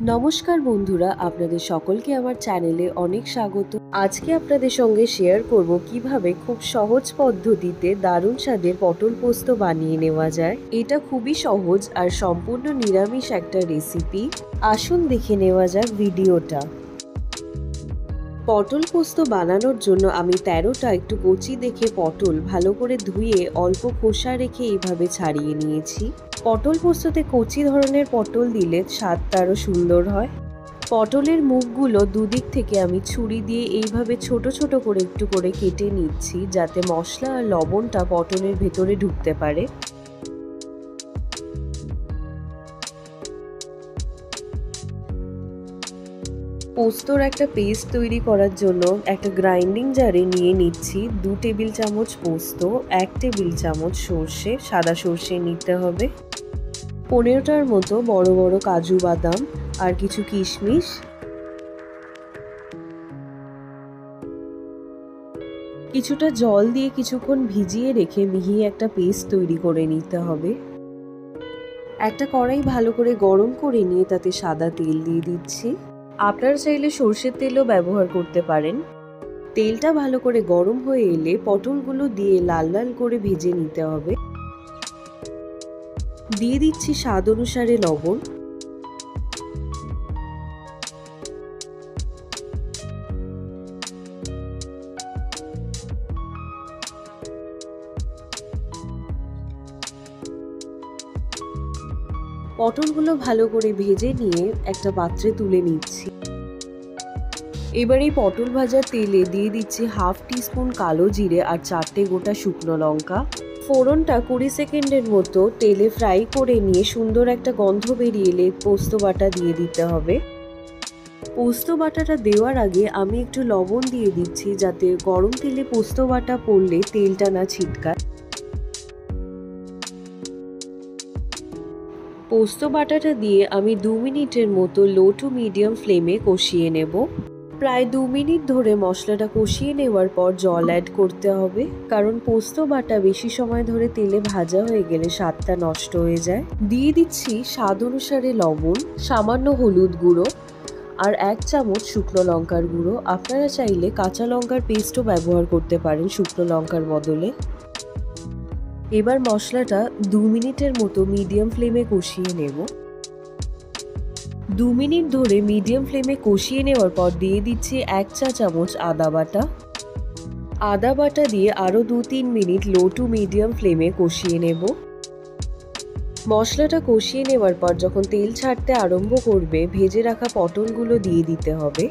নমস্কার বন্ধুরা, আপনাদের সকলকে আমার চ্যানেলে অনেক স্বাগত। আজকে আপনাদের সঙ্গে শেয়ার করব কিভাবে খুব সহজ পদ্ধতিতে দারুণ স্বাদের পটল পোস্ত বানিয়ে নেওয়া যায়। এটা খুবই সহজ আর সম্পূর্ণ নিরামিষ একটা রেসিপি। আসুন দেখে নেওয়া যাক ভিডিওটা। পটল পোস্ত বানানোর জন্য আমি 13টা একটু কচি দেখে পটল ভালো করে ধুয়ে অল্প খোসা রেখে এইভাবে ছাড়িয়ে নিয়েছি। পটল পোস্ততে কচি ধরনের পটল দিলে স্বাদটা আরও সুন্দর হয়। পটলের মুখগুলো দুদিক থেকে আমি ছুরি দিয়ে এইভাবে ছোট ছোট করে একটু করে কেটে নিচ্ছি, যাতে মশলা আর লবণটা পটলের ভেতরে ঢুকতে পারে। পোস্তর একটা পেস্ট তৈরি করার জন্য একটা গ্রাইন্ডিং জারে নিয়ে নিচ্ছি 2 টেবিল চামচ পোস্ত, 1 টেবিল চামচ সর্ষে, সাদা সর্ষে নিতে হবে, 15টার মতো বড় বড় কাজু বাদাম আর কিছু কিশমিশ, কিছুটা জল দিয়ে কিছুক্ষণ ভিজিয়ে রেখে মিহি একটা পেস্ট তৈরি করে নিতে হবে। একটা কড়াই ভালো করে গরম করে নিয়ে তাতে সাদা তেল দিয়ে দিচ্ছি। আপনারা চাইলে সর্ষের তেলও ব্যবহার করতে পারেন। তেলটা ভালো করে গরম হয়ে এলে পটলগুলো দিয়ে লাল লাল করে ভেজে নিতে হবে। দিয়ে দিচ্ছি স্বাদ অনুসারে লবণ, পটলগুলো ভালো করে ভেজে নিয়ে একটা পাত্রে তুলে নিচ্ছি। এবার এই পটল ভাজার তেলে দিয়ে দিচ্ছি হাফ টিস্পুন কালো জিরে আর 4টে গোটা শুকনো লঙ্কা। ফোড়নটা 20 সেকেন্ডের মতো তেলে ফ্রাই করে নিয়ে সুন্দর একটা গন্ধ বেরিয়ে এলে পোস্ত বাটা দিয়ে দিতে হবে। পোস্ত বাটাটা দেওয়ার আগে আমি একটু লবণ দিয়ে দিচ্ছি, যাতে গরম তেলে পোস্ত বাটা পড়লে তেলটা না ছিটকায়। পোস্ত বাটাটা দিয়ে আমি 2 মিনিটের মতো লো টু মিডিয়াম ফ্লেমে কষিয়ে নেব। প্রায় 2 মিনিট ধরে মশলাটা কষিয়ে নেওয়ার পর জল অ্যাড করতে হবে, কারণ পোস্ত বাটা বেশি সময় ধরে তেলে ভাজা হয়ে গেলে স্বাদটা নষ্ট হয়ে যায়। দিয়ে দিচ্ছি স্বাদ অনুসারে লবণ, সামান্য হলুদ গুঁড়ো আর 1 চামচ শুকনো লঙ্কার গুঁড়ো। আপনারা চাইলে কাঁচা লঙ্কার পেস্টও ব্যবহার করতে পারেন শুকনো লঙ্কার বদলে। এবার মশলাটা 2 মিনিটের মতো মিডিয়াম ফ্লেমে কষিয়ে নেব। 2 মিনিট ধরে মিডিয়াম ফ্লেমে কষিয়ে নেওয়ার পর দিয়ে দিচ্ছি 1 চা চামচ আদা বাটা। আদা বাটা দিয়ে আরও 2-3 মিনিট লো টু মিডিয়াম ফ্লেমে কষিয়ে নেব। মশলাটা কষিয়ে নেওয়ার পর যখন তেল ছাড়তে আরম্ভ করবে, ভেজে রাখা পটলগুলো দিয়ে দিতে হবে।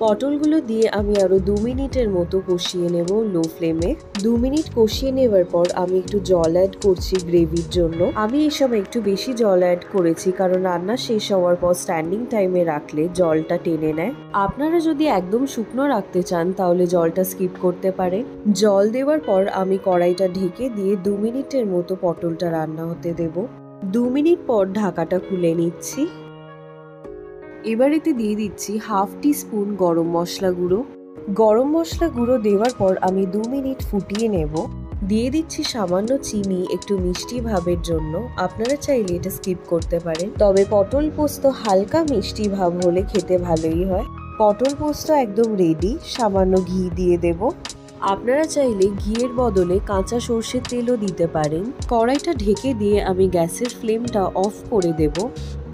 পটলগুলো দিয়ে আমি আরও 2 মিনিটের মতো কষিয়ে নেব লো ফ্লেমে। 2 মিনিট কষিয়ে নেওয়ার পর আমি একটু জল অ্যাড করছি গ্রেভির জন্য। আমি এই সময় একটু বেশি জল অ্যাড করেছি, কারণ রান্না শেষ হওয়ার পর স্ট্যান্ডিং টাইমে রাখলে জলটা টেনে নেয়। আপনারা যদি একদম শুকনো রাখতে চান তাহলে জলটা স্কিপ করতে পারেন। জল দেওয়ার পর আমি কড়াইটা ঢেকে দিয়ে 2 মিনিটের মতো পটলটা রান্না হতে দেব। 2 মিনিট পর ঢাকাটা খুলে নিচ্ছি। এবার এতে দিয়ে দিচ্ছি হাফ টিস্পুন গরম মশলা গুঁড়ো। গরম মশলা গুঁড়ো দেওয়ার পর আমি 2 মিনিট ফুটিয়ে নেব। দিয়ে দিচ্ছি সামান্য চিনি একটু মিষ্টি ভাবের জন্য। আপনারা চাইলে এটা স্কিপ করতে পারেন, তবে পটল পোস্ত হালকা মিষ্টি ভাব হলে খেতে ভালোই হয়। পটল পোস্ত একদম রেডি। সামান্য ঘি দিয়ে দেব। আপনারা চাইলে ঘিয়ের বদলে কাঁচা সর্ষের তেলও দিতে পারেন। কড়াইটা ঢেকে দিয়ে আমি গ্যাসের ফ্লেমটা অফ করে দেব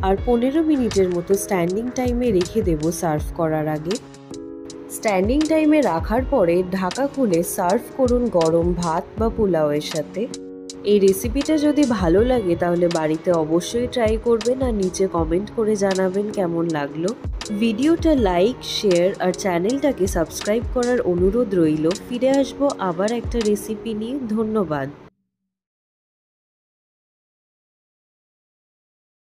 আর 15 মিনিটের মতো স্ট্যান্ডিং টাইমে রেখে দেব সার্ভ করার আগে। স্ট্যান্ডিং টাইমে রাখার পরে ঢাকা খুলে সার্ভ করুন গরম ভাত বা পোলাওয়ের সাথে। এই রেসিপিটা যদি ভালো লাগে তাহলে বাড়িতে অবশ্যই ট্রাই করবেন আর নিচে কমেন্ট করে জানাবেন কেমন লাগলো। ভিডিওটা লাইক, শেয়ার আর চ্যানেলটাকে সাবস্ক্রাইব করার অনুরোধ রইল। ফিরে আসবো আবার একটা রেসিপি নিয়ে। ধন্যবাদ।